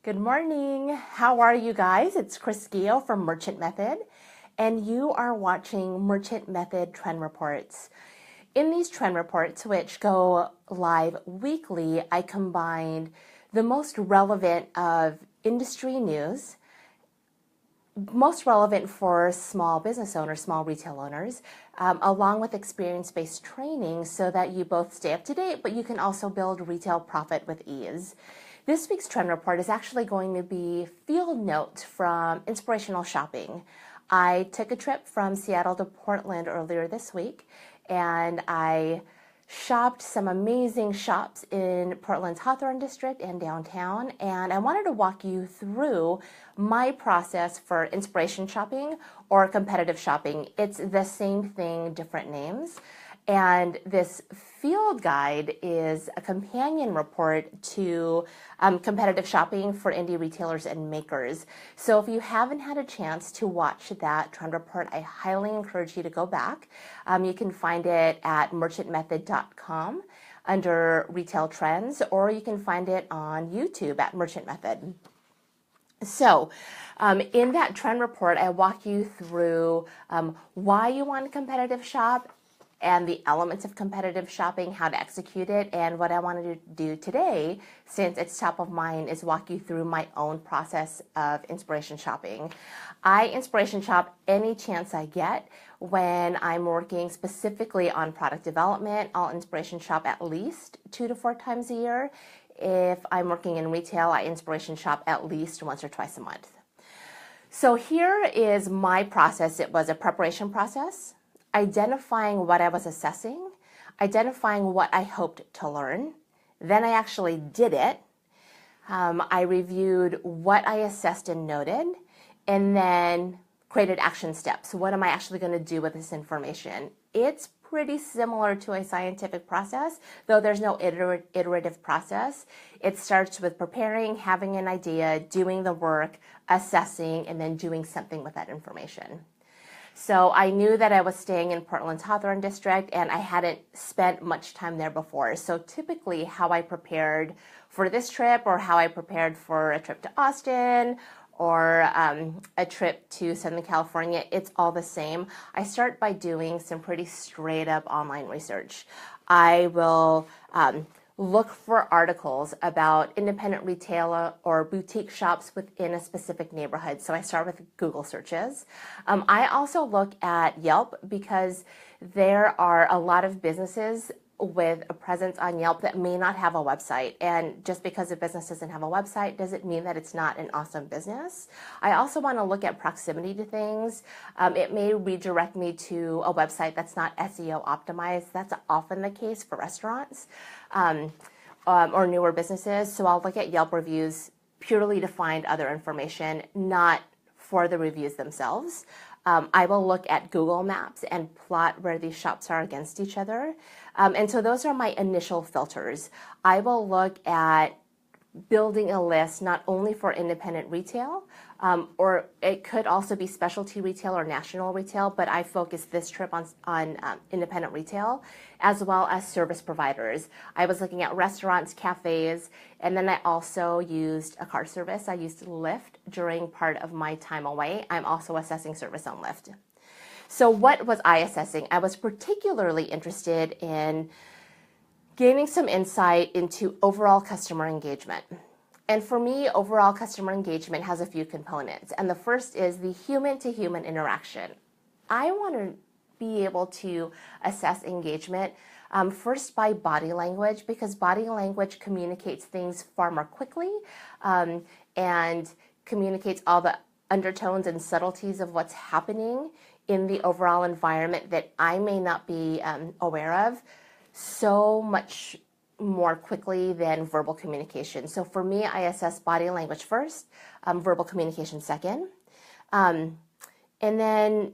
Good morning. How are you guys? It's Chris Gio from Merchant Method, and you are watching Merchant Method Trend Reports. In these trend reports, which go live weekly, I combined the most relevant of industry news, most relevant for small business owners, small retail owners, along with experience-based training so that you both stay up to date, but you can also build retail profit with ease. This week's trend report is actually going to be field notes from inspirational shopping. I took a trip from Seattle to Portland earlier this week, and I shopped some amazing shops in Portland's Hawthorne district and downtown, and I wanted to walk you through my process for inspiration shopping or competitive shopping. It's the same thing, different names. And this field guide is a companion report to competitive shopping for indie retailers and makers. So if you haven't had a chance to watch that trend report, I highly encourage you to go back. You can find it at merchantmethod.com under retail trends, or you can find it on YouTube at Merchant Method. So in that trend report, I walk you through why you want to competitive shop and the elements of competitive shopping, how to execute it, and what I wanted to do today, since it's top of mind, is walk you through my own process of inspiration shopping. I inspiration shop any chance I get. When I'm working specifically on product development, I'll inspiration shop at least 2 to 4 times a year. If I'm working in retail, I inspiration shop at least once or twice a month. So here is my process. It was a preparation process, identifying what I was assessing, identifying what I hoped to learn. Then I actually did it. I reviewed what I assessed and noted, and then created action steps. What am I actually going to do with this information? It's pretty similar to a scientific process, though there's no iterative process. It starts with preparing, having an idea, doing the work, assessing, and then doing something with that information. So I knew that I was staying in Portland's Hawthorne district, and I hadn't spent much time there before. So typically how I prepared for this trip, or how I prepared for a trip to Austin, or a trip to Southern California, it's all the same. I start by doing some pretty straight up online research. I will look for articles about independent retailer or boutique shops within a specific neighborhood. So I start with Google searches. I also look at Yelp, because there are a lot of businesses with a presence on Yelp that may not have a website. And just because a business doesn't have a website doesn't mean that it's not an awesome business. I also want to look at proximity to things. It may redirect me to a website that's not SEO optimized. That's often the case for restaurants or newer businesses. So I'll look at Yelp reviews purely to find other information, not for the reviews themselves. I will look at Google Maps and plot where these shops are against each other. And so those are my initial filters. I will look at building a list not only for independent retail, or it could also be specialty retail or national retail, but I focused this trip on independent retail, as well as service providers. I was looking at restaurants, cafes, and then I also used a car service. I used Lyft during part of my time away. I'm also assessing service on Lyft. So what was I assessing? I was particularly interested in gaining some insight into overall customer engagement. And for me, overall customer engagement has a few components. And the first is the human-to-human interaction. I want to be able to assess engagement first by body language, because body language communicates things far more quickly and communicates all the undertones and subtleties of what's happening in the overall environment that I may not be aware of so much more quickly than verbal communication. So for me, I assess body language first, verbal communication second. And then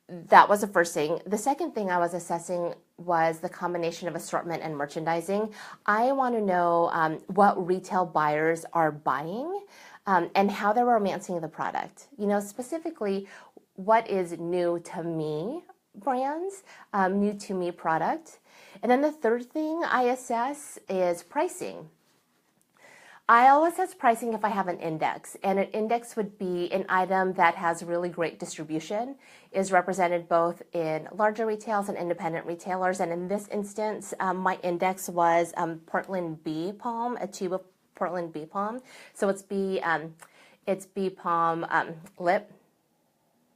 that was the first thing. The second thing I was assessing was the combination of assortment and merchandising. I want to know what retail buyers are buying and how they're romancing the product. You know, specifically, what is new to me brands, new to me product. And then the third thing I assess is pricing. I always assess pricing if I have an index, and an index would be an item that has really great distribution, is represented both in larger retails and independent retailers. And in this instance, my index was Portland Bee Balm, a tube of Portland Bee Balm. So it's Bee Balm lip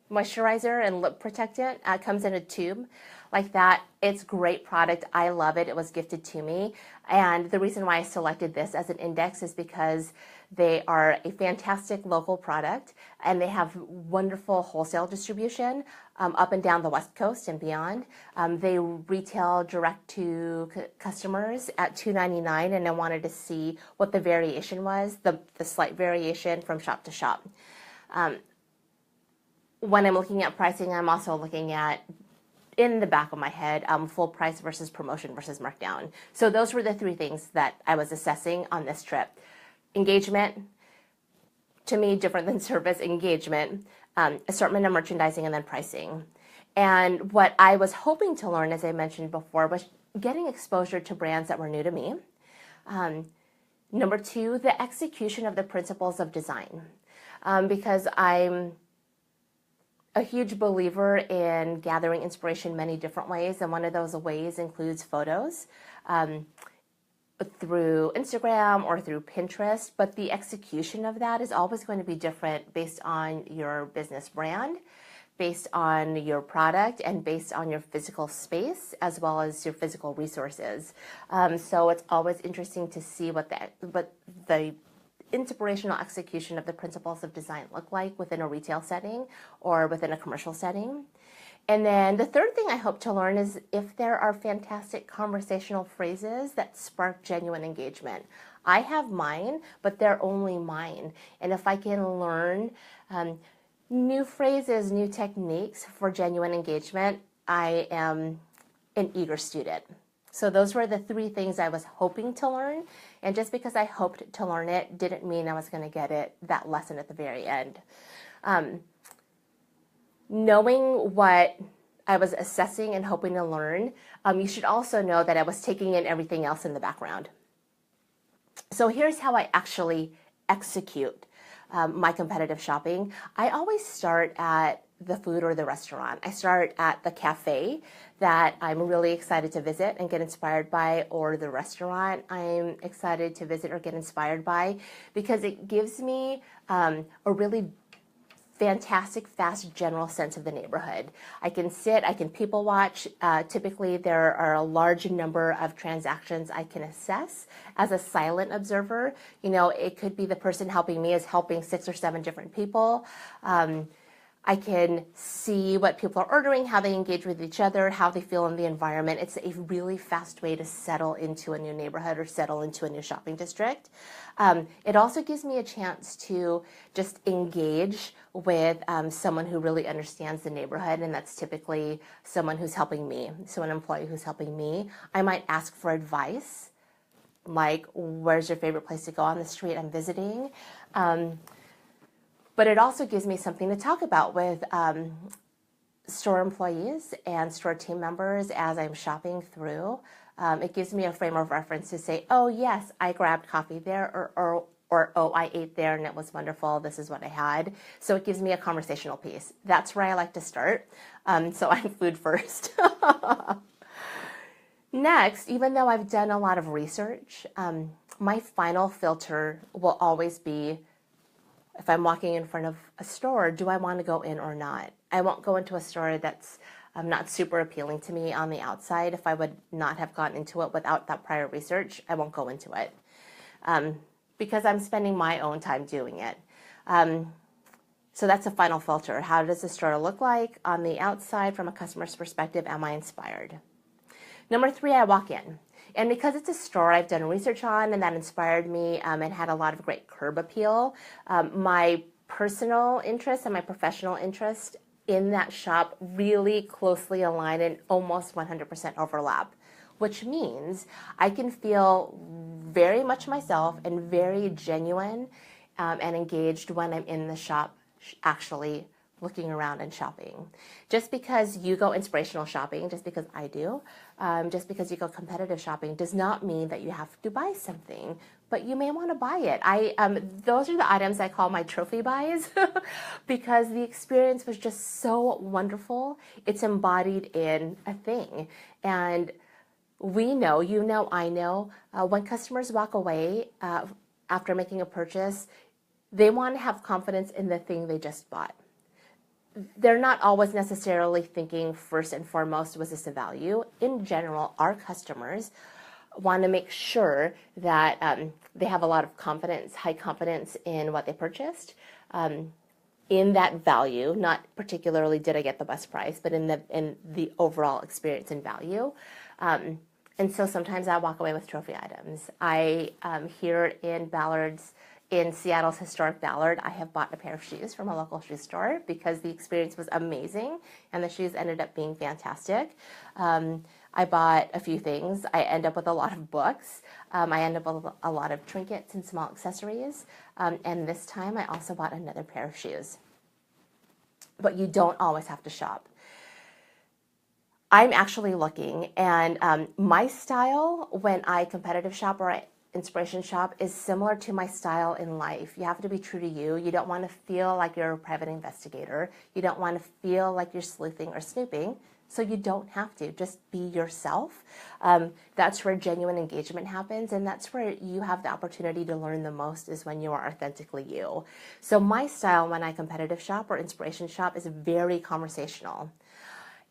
moisturizer and lip protectant. Comes in a tube like that. It's great product. I love it. It was gifted to me. And the reason why I selected this as an index is because they are a fantastic local product and they have wonderful wholesale distribution up and down the West Coast and beyond. They retail direct to customers at $2.99, and I wanted to see what the variation was, the slight variation from shop to shop. When I'm looking at pricing, I'm also looking at, in the back of my head, full price versus promotion versus markdown. So those were the three things that I was assessing on this trip. Engagement, to me, different than service. Engagement, assortment of merchandising, and then pricing. And what I was hoping to learn, as I mentioned before, was getting exposure to brands that were new to me. Number two, the execution of the principles of design. Because I'm a huge believer in gathering inspiration many different ways, and one of those ways includes photos through Instagram or through Pinterest, but the execution of that is always going to be different based on your business brand, based on your product, and based on your physical space as well as your physical resources. So it's always interesting to see what the inspirational execution of the principles of design look like within a retail setting or within a commercial setting. And then the third thing I hope to learn is if there are fantastic conversational phrases that spark genuine engagement. I have mine, but they're only mine. And if I can learn new phrases, new techniques for genuine engagement, I am an eager student. So those were the three things I was hoping to learn. And just because I hoped to learn it didn't mean I was going to get that lesson at the very end. Knowing what I was assessing and hoping to learn, you should also know that I was taking in everything else in the background. So here's how I actually execute my competitive shopping. I always start at the food or the restaurant. I start at the cafe that I'm really excited to visit and get inspired by, or the restaurant I'm excited to visit or get inspired by, because it gives me a really fantastic, fast, general sense of the neighborhood. I can sit, I can people watch. Typically, there are a large number of transactions I can assess as a silent observer. You know, it could be the person helping me is helping 6 or 7 different people. I can see what people are ordering, how they engage with each other, how they feel in the environment. It's a really fast way to settle into a new neighborhood or settle into a new shopping district. It also gives me a chance to just engage with someone who really understands the neighborhood, and that's typically someone who's helping me, so an employee who's helping me. I might ask for advice, like, where's your favorite place to go on the street I'm visiting? But it also gives me something to talk about with store employees and store team members as I'm shopping through. It gives me a frame of reference to say, oh, yes, I grabbed coffee there, or oh, I ate there and it was wonderful. This is what I had. So it gives me a conversational piece. That's where I like to start. So I'm food first. Next, even though I've done a lot of research, my final filter will always be, if I'm walking in front of a store, do I want to go in or not? I won't go into a store that's not super appealing to me on the outside. If I would not have gone into it without that prior research, I won't go into it because I'm spending my own time doing it. So that's a final filter. How does the store look like on the outside from a customer's perspective? Am I inspired? Number 3, I walk in. And because it's a store I've done research on and that inspired me and had a lot of great curb appeal, my personal interest and my professional interest in that shop really closely align and almost 100% overlap, which means I can feel very much myself and very genuine and engaged when I'm in the shop actually looking around and shopping. Just because you go inspirational shopping, just because I do, just because you go competitive shopping does not mean that you have to buy something, but you may want to buy it. Those are the items I call my trophy buys because the experience was just so wonderful. It's embodied in a thing. And we know, you know, I know, when customers walk away after making a purchase, they want to have confidence in the thing they just bought. They're not always necessarily thinking first and foremost, was this a value? In general, our customers want to make sure that they have a lot of confidence, high confidence in what they purchased, in that value, not particularly did I get the best price, but in the overall experience and value. And so sometimes I walk away with trophy items. Here in in Seattle's historic Ballard, I have bought a pair of shoes from a local shoe store because the experience was amazing and the shoes ended up being fantastic. I bought a few things. I end up with a lot of books. I end up with a lot of trinkets and small accessories. And this time I also bought another pair of shoes. But you don't always have to shop. I'm actually looking, and my style when I competitive shop or I inspiration shop is similar to my style in life. You have to be true to you. You don't want to feel like you're a private investigator. You don't want to feel like you're sleuthing or snooping. So you don't have to. Just be yourself. That's where genuine engagement happens, and that's where you have the opportunity to learn the most is when you are authentically you. So my style when I competitive shop or inspiration shop is very conversational.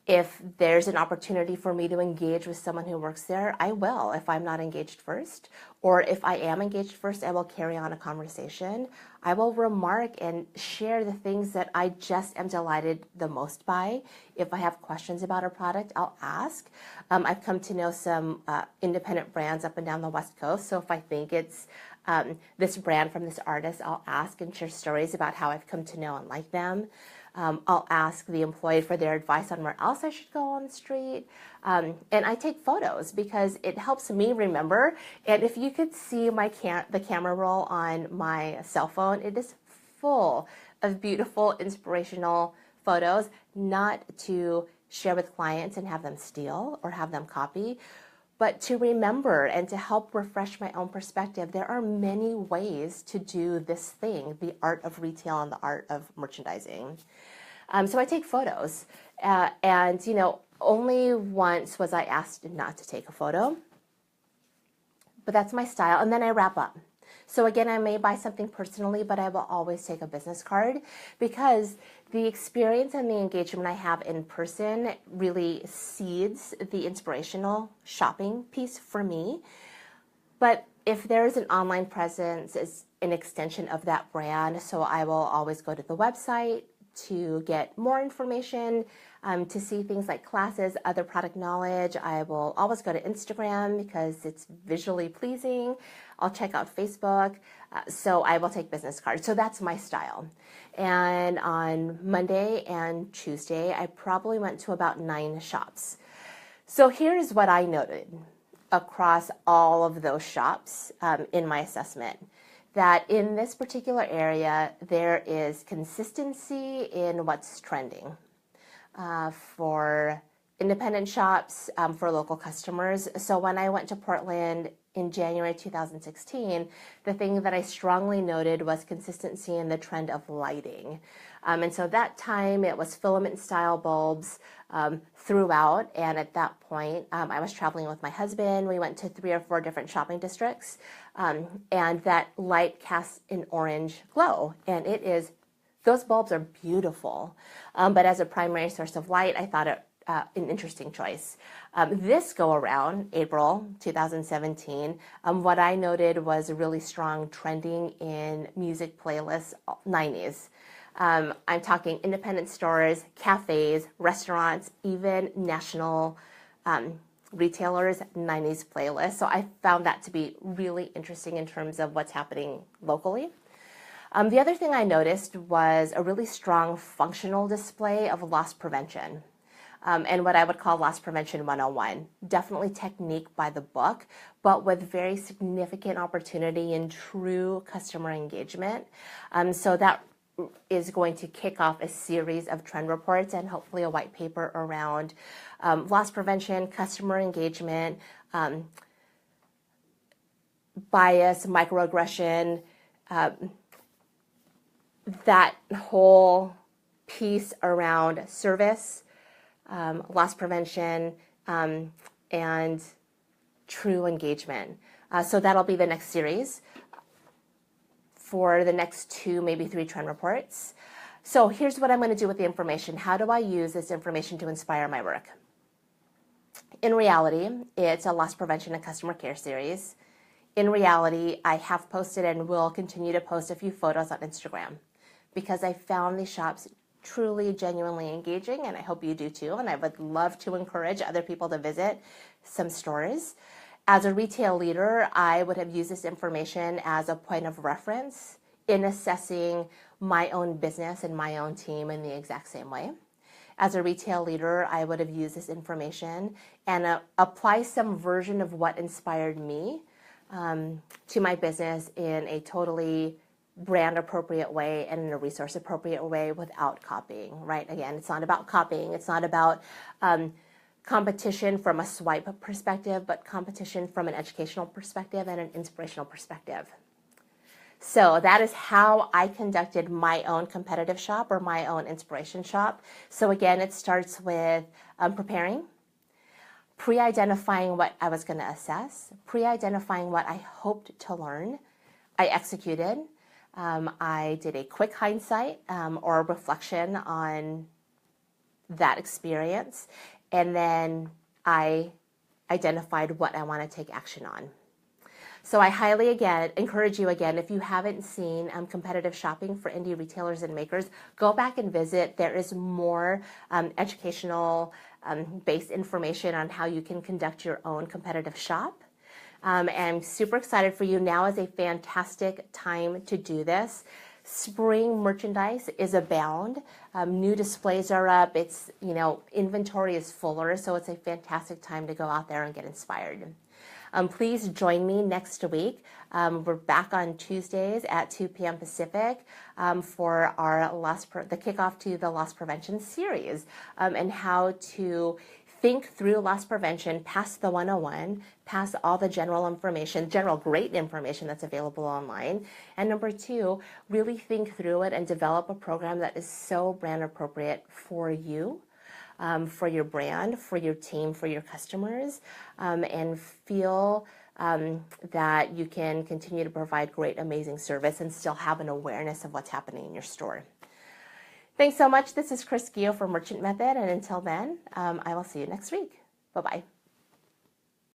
If there's an opportunity for me to engage with someone who works there, I will if I'm not engaged first. Or if I am engaged first, I will carry on a conversation. I will remark and share the things that I just am delighted the most by. If I have questions about a product, I'll ask. I've come to know some independent brands up and down the West Coast. So if I think it's this brand from this artist, I'll ask and share stories about how I've come to know and like them. I'll ask the employee for their advice on where else I should go on the street. And I take photos because it helps me remember. And if you could see the camera roll on my cell phone, it is full of beautiful, inspirational photos, not to share with clients and have them steal or have them copy, but to remember and to help refresh my own perspective. There are many ways to do this thing, the art of retail and the art of merchandising. So I take photos, and only once was I asked not to take a photo, but that's my style, and then I wrap up. So again, I may buy something personally, but I will always take a business card because the experience and the engagement I have in person really seeds the inspirational shopping piece for me. But if there's an online presence, it's an extension of that brand. So I will always go to the website to get more information, to see things like classes, other product knowledge. I will always go to Instagram because it's visually pleasing. I'll check out Facebook. So I will take business cards. So that's my style. And on Monday and Tuesday, I probably went to about 9 shops. So here's what I noted across all of those shops in my assessment. That in this particular area, there is consistency in what's trending for independent shops, for local customers. So when I went to Portland in January 2016, the thing that I strongly noted was consistency in the trend of lighting. And so that time it was filament style bulbs throughout. And at that point, I was traveling with my husband. We went to 3 or 4 different shopping districts. And that light casts an orange glow. And those bulbs are beautiful. But as a primary source of light, I thought it an interesting choice. This go around, April 2017, what I noted was really strong trending in music playlists, 90s. I'm talking independent stores, cafes, restaurants, even national retailers, 90s playlists. So I found that to be really interesting in terms of what's happening locally. The other thing I noticed was a really strong functional display of loss prevention. And what I would call loss prevention 101. Definitely technique by the book, but with very significant opportunity in true customer engagement. So that is going to kick off a series of trend reports and hopefully a white paper around loss prevention, customer engagement, bias, microaggression, that whole piece around service, loss prevention, and true engagement. So that'll be the next series for the next 2, maybe 3 trend reports. So here's what I'm going to do with the information. How do I use this information to inspire my work? In reality, it's a loss prevention and customer care series. In reality, I have posted and will continue to post a few photos on Instagram because I found these shops truly, genuinely engaging, and I hope you do too. And I would love to encourage other people to visit some stores. As a retail leader, I would have used this information as a point of reference in assessing my own business and my own team in the exact same way. As a retail leader, I would have used this information and apply some version of what inspired me to my business in a totally brand appropriate way and in a resource appropriate way without copying, right? Again, it's not about copying. It's not about competition from a swipe perspective, but competition from an educational perspective and an inspirational perspective. So that is how I conducted my own competitive shop or my own inspiration shop. So again, it starts with preparing, pre-identifying what I was going to assess, pre-identifying what I hoped to learn. I executed. I did a quick hindsight or reflection on that experience, and then I identified what I want to take action on. So I highly, again, encourage you again, if you haven't seen competitive shopping for indie retailers and makers, go back and visit. There is more educational based information on how you can conduct your own competitive shop. And I'm super excited for you. Now is a fantastic time to do this. Spring merchandise is abound. New displays are up. It's, inventory is fuller, so it's a fantastic time to go out there and get inspired. Please join me next week. We're back on Tuesdays at 2 p.m. Pacific for our the kickoff to the loss prevention series and how to think through loss prevention past the 101, past all the general information, general great information that's available online. And number 2, really think through it and develop a program that is so brand appropriate for you, for your brand, for your team, for your customers, and feel that you can continue to provide great, amazing service and still have an awareness of what's happening in your store. Thanks so much. This is Chris Gio from Merchant Method, and until then, I will see you next week. Bye-bye.